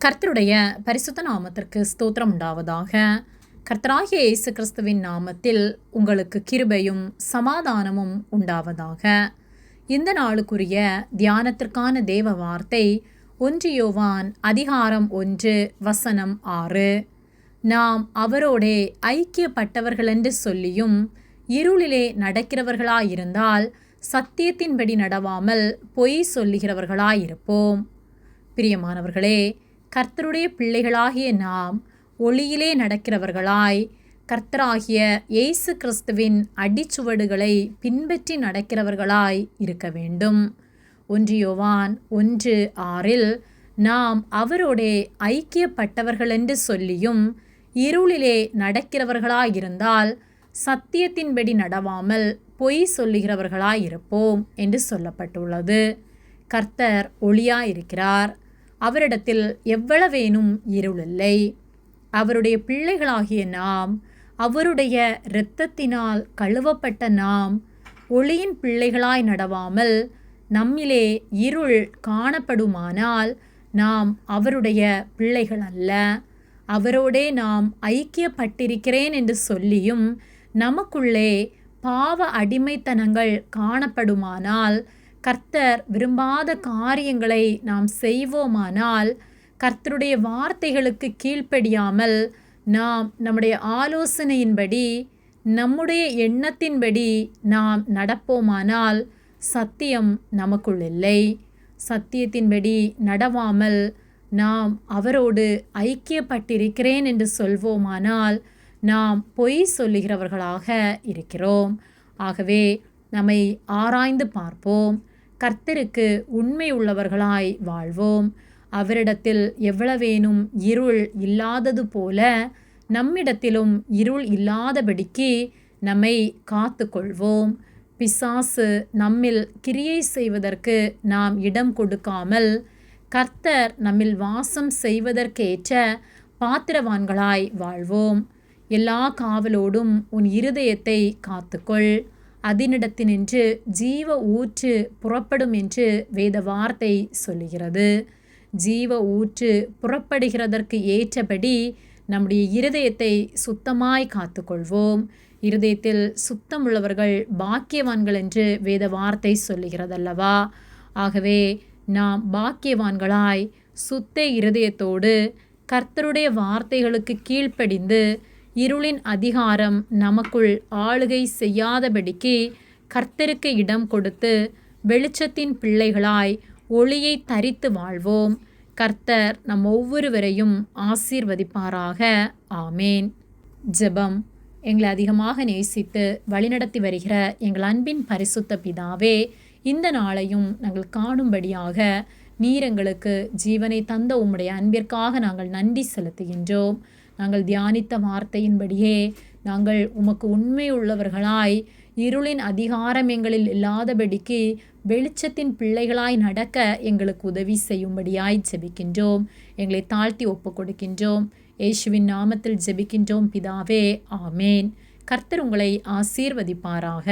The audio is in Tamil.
கர்த்தருடைய பரிசுத்த நாமத்திற்கு ஸ்தோத்திரம் உண்டாவதாக. கர்த்தராகிய இயேசு கிறிஸ்துவின் நாமத்தில் உங்களுக்கு கிருபையும் சமாதானமும் உண்டாவதாக. இந்த நாளுக்குரிய தியானத்திற்கான தேவ வார்த்தை 1 யோவான் அதிகாரம் 1 வசனம் 6. நாம் அவரோடே ஐக்கியப்பட்டவர்களென்று சொல்லியும் இருளிலே நடக்கிறவர்களாயிருந்தால் சத்தியத்தின்படி நடவாமல் பொய் சொல்லுகிறவர்களாயிருப்போம். பிரியமானவர்களே, கர்த்தருடைய பிள்ளைகளாகிய நாம் ஒளியிலே நடக்கிறவர்களாய் கர்த்தராகிய இயேசு கிறிஸ்துவின் அடிச்சுவடுகளை பின்பற்றி நடக்கிறவர்களாய் இருக்க வேண்டும். 1 யோவான் 1:6 நாம் அவரோடே ஐக்கியப்பட்டவர்களென்று சொல்லியும் இருளிலே நடக்கிறவர்களாயிருந்தால் சத்தியத்தின்படி நடவாமல் பொய் சொல்லுகிறவர்களாயிருப்போம் என்று சொல்லப்பட்டுள்ளது. கர்த்தர் ஒளியாயிருக்கிறார். அவரிடத்தில் எவ்வளவேனும் இருளில்லை. அவருடைய பிள்ளைகளாகிய நாம், அவருடைய இரத்தத்தினால் கழுவப்பட்ட நாம் ஒளியின் பிள்ளைகளாய் நடவாமல் நம்மிலே இருள் காணப்படுமானால் நாம் அவருடைய பிள்ளைகள் அல்ல. அவரோடே நாம் ஐக்கியப்பட்டிருக்கிறேன் என்று சொல்லியும் நமக்குள்ளே பாவ அடிமைத்தனங்கள் காணப்படுமானால், கர்த்தர் விரும்பாத காரியங்களை நாம் செய்வோமானால், கர்த்தருடைய வார்த்தைகளுக்கு கீழ்ப்படியாமல் நாம் நம்முடைய ஆலோசனையின்படி நம்முடைய எண்ணத்தின்படி நாம் நடப்போமானால் சத்தியம் நமக்குள் இல்லை. சத்தியத்தின்படி நடவாமல் நாம் அவரோடு ஐக்கியப்பட்டிருக்கிறேன் என்று சொல்வோமானால் நாம் பொய் சொல்லுகிறவர்களாக இருக்கிறோம். ஆகவே நம்மை ஆராய்ந்து பார்ப்போம். கர்த்தருக்கு உண்மை உள்ளவர்களாய் வாழ்வோம். அவரிடத்தில் எவ்வளவேனும் இருள் இல்லாதது போல நம்மிடத்திலும் இருள் இல்லாதபடிக்கு நம்மை காத்து கொள்வோம். பிசாசு நம்மில் கிரியை செய்வதற்கு நாம் இடம் கொடுக்காமல் கர்த்தர் நம்மில் வாசம் செய்வதற்கேற்ற பாத்திரவான்களாய் வாழ்வோம். எல்லா காவலோடும் உன் இருதயத்தை காத்துக்கொள், அதனிடத்தினின்று ஜீவ ஊற்று புறப்படும் என்று வேத வார்த்தை சொல்லுகிறது. ஜீவ ஊற்று புறப்படுகிறதற்கு ஏற்றபடி நம்முடைய இருதயத்தை சுத்தமாய் காத்துக்கொள்வோம். இருதயத்தில் சுத்தமுள்ளவர்கள் பாக்கியவான்கள் என்று வேத வார்த்தை சொல்லுகிறதல்லவா? ஆகவே நாம் பாக்கியவான்களாய் சுத்த இருதயத்தோடு கர்த்தருடைய வார்த்தைகளுக்கு கீழ்ப்படிந்து இருளின் அதிகாரம் நமக்குள் ஆளுகை செய்யாதபடிக்கு கர்த்தருக்கு இடம் கொடுத்து வெளிச்சத்தின் பிள்ளைகளாய் ஒளியை தரித்து வாழ்வோம். கர்த்தர் நம் ஒவ்வொருவரையும் ஆசீர்வதிப்பாராக. ஆமேன். ஜெபம். எங்களை அதிகமாக நேசித்து வழிநடத்தி வருகிற எங்கள் அன்பின் பரிசுத்த பிதாவே, இந்த நாளையும் நாங்கள் காணும்படியாக நீர் எங்களுக்கு ஜீவனை தந்த உம்முடைய அன்பிற்காக நாங்கள் நன்றி செலுத்துகின்றோம். நாங்கள் தியானித்த வார்த்தையின்படியே நாங்கள் உமக்கு உண்மை உள்ளவர்களாய் இருளின் அதிகாரம் எங்களில் இல்லாதபடிக்கு வெளிச்சத்தின் பிள்ளைகளாய் நடக்க எங்களுக்கு உதவி செய்யும்படியாய் ஜெபிக்கின்றோம். எங்களை தாழ்த்தி ஒப்பு கொடுக்கின்றோம். இயேசுவின் நாமத்தில் ஜெபிக்கின்றோம் பிதாவே. ஆமேன். கர்த்தர் உங்களை ஆசீர்வதிப்பாராக.